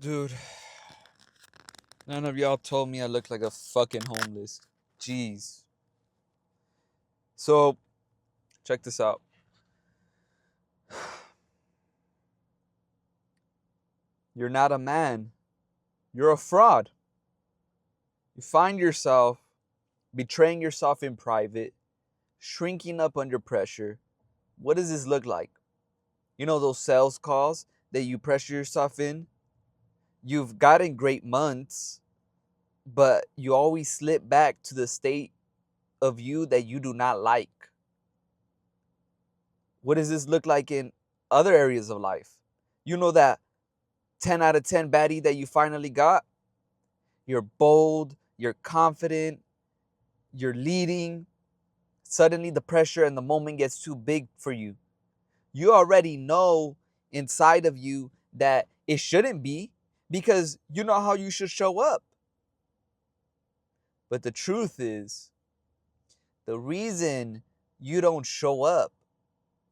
Dude, none of y'all told me I look like a fucking homeless. Jeez. So, check this out. You're not a man. You're a fraud. You find yourself betraying yourself in private, shrinking up under pressure. What does this look like? You know those sales calls that you pressure yourself in? You've gotten great months, but you always slip back to the state of you that you do not like. What does this look like in other areas of life? You know that 10 out of 10 baddie that you finally got? You're bold, you're confident, you're leading. Suddenly the pressure and the moment gets too big for you. You already know inside of you that it shouldn't be because you know how you should show up. But the truth is, the reason you don't show up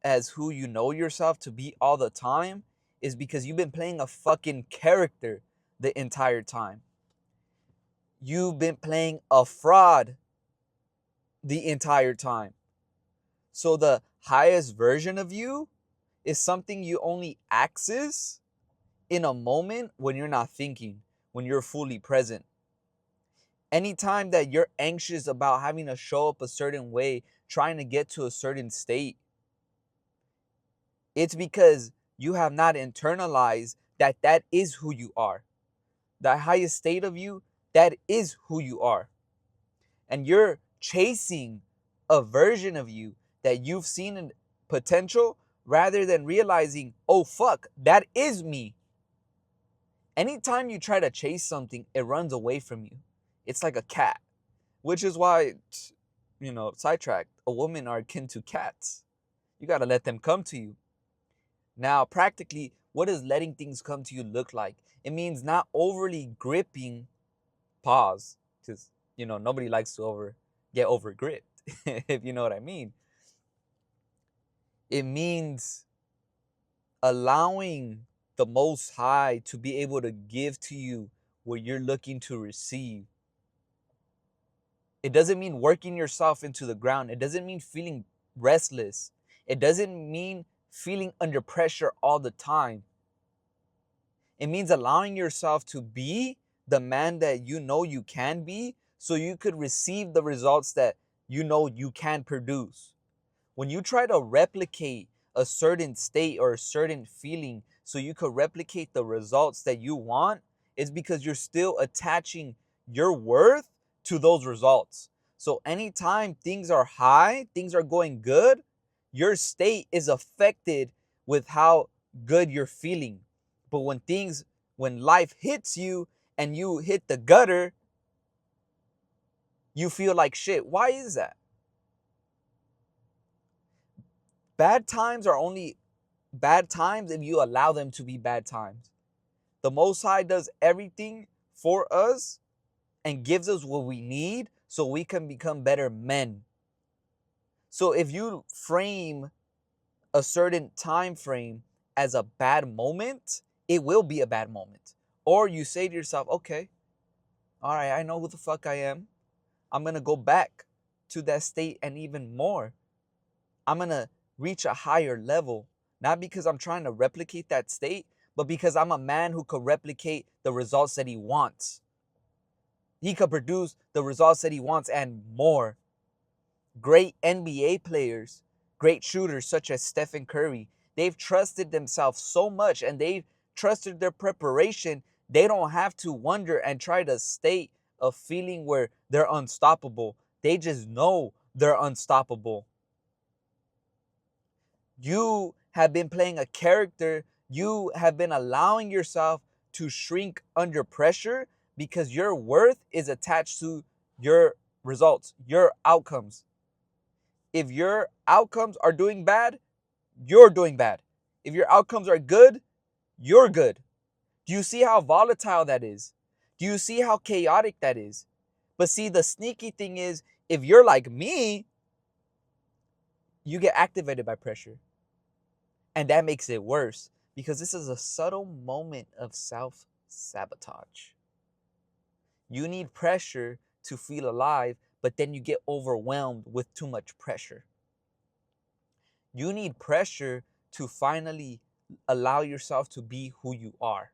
as who you know yourself to be all the time is because you've been playing a fucking character the entire time. You've been playing a fraud the entire time. So the highest version of you is something you only access in a moment when you're not thinking, when you're fully present. Anytime that you're anxious about having to show up a certain way, trying to get to a certain state, it's because you have not internalized that that is who you are. The highest state of you, that is who you are. And you're chasing a version of you that you've seen in potential rather than realizing, oh fuck, that is me. Anytime you try to chase something, it runs away from you. It's like a cat, which is why, sidetracked, a woman are akin to cats. You got to let them come to you. Now, practically, what does letting things come to you look like? It means not overly gripping, pause, because, nobody likes to get over gripped, if you know what I mean. It means allowing the Most High to be able to give to you what you're looking to receive. It doesn't mean working yourself into the ground. It doesn't mean feeling restless. It doesn't mean feeling under pressure all the time. It means allowing yourself to be the man that you know you can be so you could receive the results that you know you can produce. When you try to replicate a certain state or a certain feeling so you could replicate the results that you want, it's because you're still attaching your worth to those results. So anytime things are high, things are going good, your state is affected with how good you're feeling. But when life hits you and you hit the gutter, you feel like shit. Why is that? Bad times are only bad times if you allow them to be bad times. The Most High does everything for us and gives us what we need so we can become better men. So if you frame a certain time frame as a bad moment, it will be a bad moment. Or you say to yourself, okay, all right, I know who the fuck I am. I'm going to go back to that state and even more. I'm going to reach a higher level, not because I'm trying to replicate that state, but because I'm a man who could replicate the results that he wants. He could produce the results that he wants and more. Great NBA players, great shooters such as Stephen Curry, they've trusted themselves so much and they've trusted their preparation. They don't have to wonder and try to state a feeling where they're unstoppable. They just know they're unstoppable. You have been playing a character. You have been allowing yourself to shrink under pressure because your worth is attached to your results, your outcomes. If your outcomes are doing bad, you're doing bad. If your outcomes are good, you're good. Do you see how volatile that is? Do you see how chaotic that is? But see, the sneaky thing is, if you're like me, you get activated by pressure. And that makes it worse because this is a subtle moment of self Sabotage. You need pressure to feel alive, but then you get overwhelmed with too much pressure. You need pressure to finally allow yourself to be who you are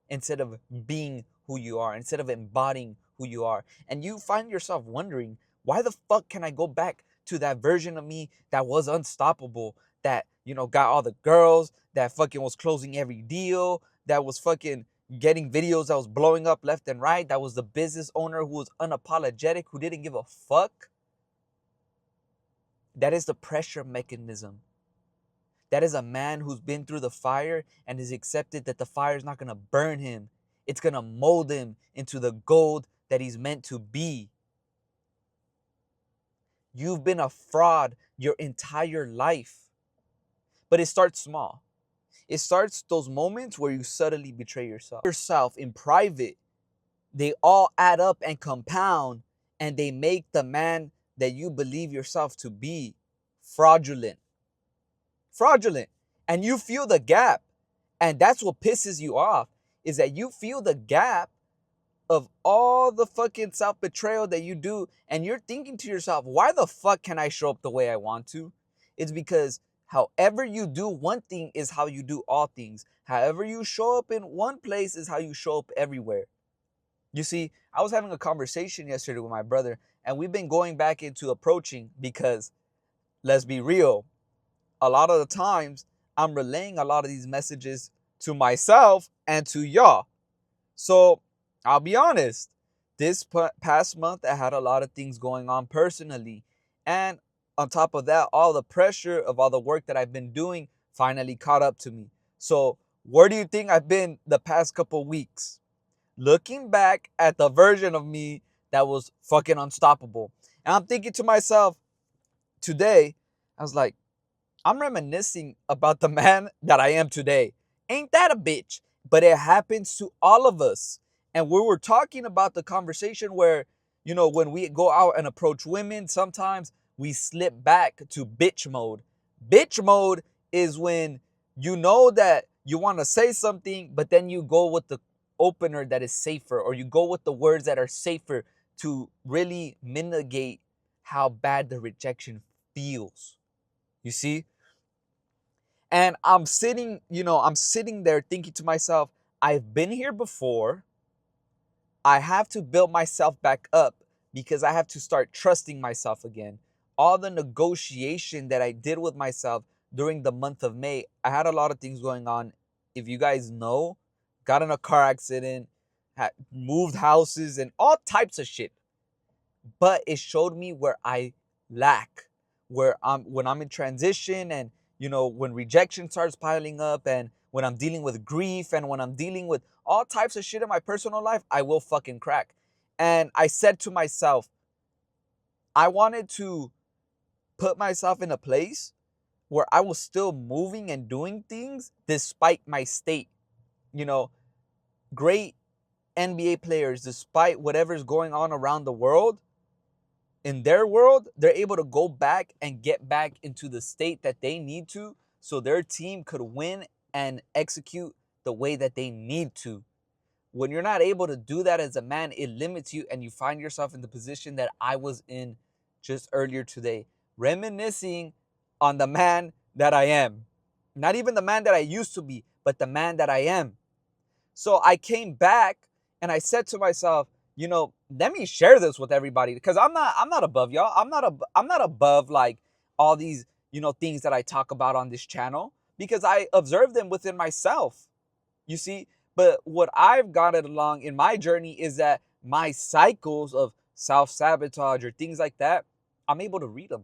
instead of being who you are, instead of embodying who you are. And you find yourself wondering, why the fuck can I go back to that version of me that was unstoppable, that, got all the girls, that fucking was closing every deal, that was fucking getting videos that was blowing up left and right, that was the business owner who was unapologetic, who didn't give a fuck? That is the pressure mechanism. That is a man who's been through the fire and has accepted that the fire is not going to burn him. It's going to mold him into the gold that he's meant to be. You've been a fraud your entire life. But it starts small. It starts those moments where you subtly betray yourself in private. They all add up and compound, and they make the man that you believe yourself to be fraudulent. Fraudulent. And you feel the gap. And that's what pisses you off, is that you feel the gap of all the fucking self-betrayal that you do, and you're thinking to yourself, why the fuck can I show up the way I want to? It's because however you do one thing is how you do all things. However you show up in one place is how you show up everywhere. You see, I was having a conversation yesterday with my brother, and we've been going back into approaching because, let's be real, a lot of the times I'm relaying a lot of these messages to myself and to y'all. So I'll be honest, this past month I had a lot of things going on personally. And on top of that, all the pressure of all the work that I've been doing finally caught up to me. So where do you think I've been the past couple weeks? Looking back at the version of me that was fucking unstoppable. And I'm thinking to myself today, I was like, I'm reminiscing about the man that I am today. Ain't that a bitch? But it happens to all of us. And we were talking about the conversation where, when we go out and approach women, sometimes we slip back to bitch mode. Bitch mode is when you know that you want to say something, but then you go with the opener that is safer, or you go with the words that are safer to really mitigate how bad the rejection feels. You see? And I'm sitting there thinking to myself, I've been here before. I have to build myself back up because I have to start trusting myself again. All the negotiation that I did with myself during the month of May, I had a lot of things going on. If you guys know, got in a car accident, moved houses and all types of shit. But it showed me where I lack, when I'm in transition, and when rejection starts piling up, and when I'm dealing with grief, and when I'm dealing with all types of shit in my personal life, I will fucking crack. And I said to myself, I wanted to put myself in a place where I was still moving and doing things despite my state. Great NBA players, despite whatever's going on around the world, in their world, they're able to go back and get back into the state that they need to, so their team could win and execute the way that they need to. When you're not able to do that as a man, it limits you, and you find yourself in the position that I was in just earlier today, reminiscing on the man that I am. Not even the man that I used to be, but the man that I am. So I came back and I said to myself, let me share this with everybody, because I'm not above y'all. I'm not above like all these, things that I talk about on this channel, because I observe them within myself. You see, but what I've gotten along in my journey is that my cycles of self-sabotage or things like that, I'm able to read them.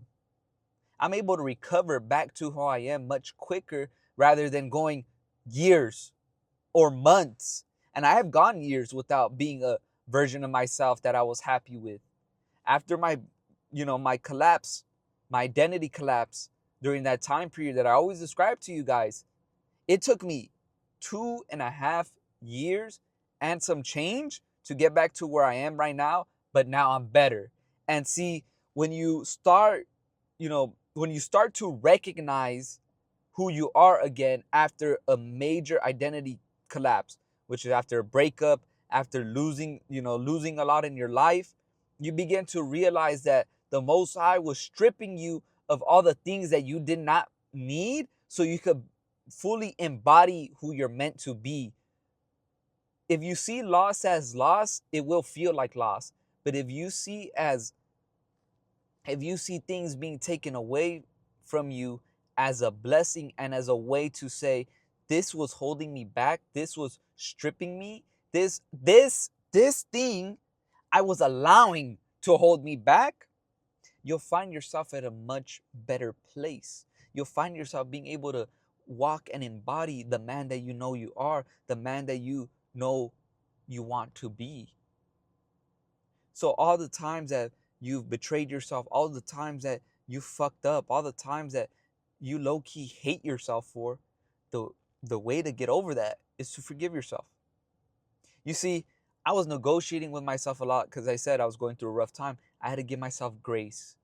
I'm able to recover back to who I am much quicker, rather than going years or months. And I have gone years without being a version of myself that I was happy with. After my collapse, my identity collapse during that time period that I always describe to you guys, it took me 2.5 years and some change to get back to where I am right now. But now I'm better. And see, when you start to recognize who you are again after a major identity collapse, which is after a breakup, after losing a lot in your life, you begin to realize that the Most High was stripping you of all the things that you did not need so you could fully embody who you're meant to be. If you see loss as loss, it will feel like loss. But if you see things being taken away from you as a blessing and as a way to say, this was holding me back, this was stripping me, this thing I was allowing to hold me back, you'll find yourself at a much better place. You'll find yourself being able to walk and embody the man that you know you are, the man that you know you want to be. So all the times that you've betrayed yourself, all the times that you fucked up, all the times that you low-key hate yourself for, the the way to get over that is to forgive yourself. You see, I was negotiating with myself a lot because I said I was going through a rough time. I had to give myself grace.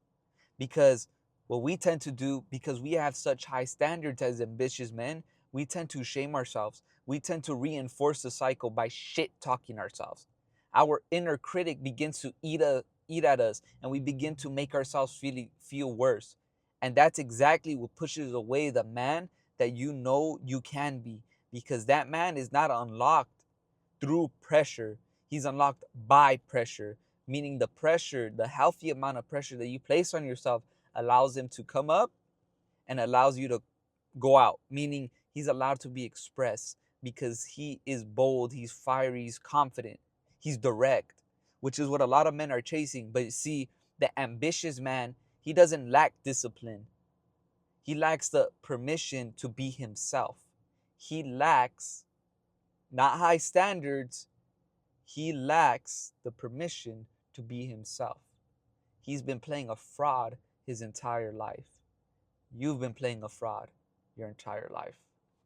Because what we tend to do, because we have such high standards as ambitious men, we tend to shame ourselves. We tend to reinforce the cycle by shit talking ourselves. Our inner critic begins to eat at us, and we begin to make ourselves feel worse. And that's exactly what pushes away the man that you know you can be, because that man is not unlocked through pressure. He's unlocked by pressure, meaning the pressure, the healthy amount of pressure that you place on yourself allows him to come up and allows you to go out, meaning he's allowed to be expressed because he is bold, he's fiery, he's confident, he's direct, which is what a lot of men are chasing. But see, the ambitious man, he doesn't lack discipline. He lacks the permission to be himself. He lacks not high standards, he lacks the permission to be himself. He's been playing a fraud his entire life. You've been playing a fraud your entire life.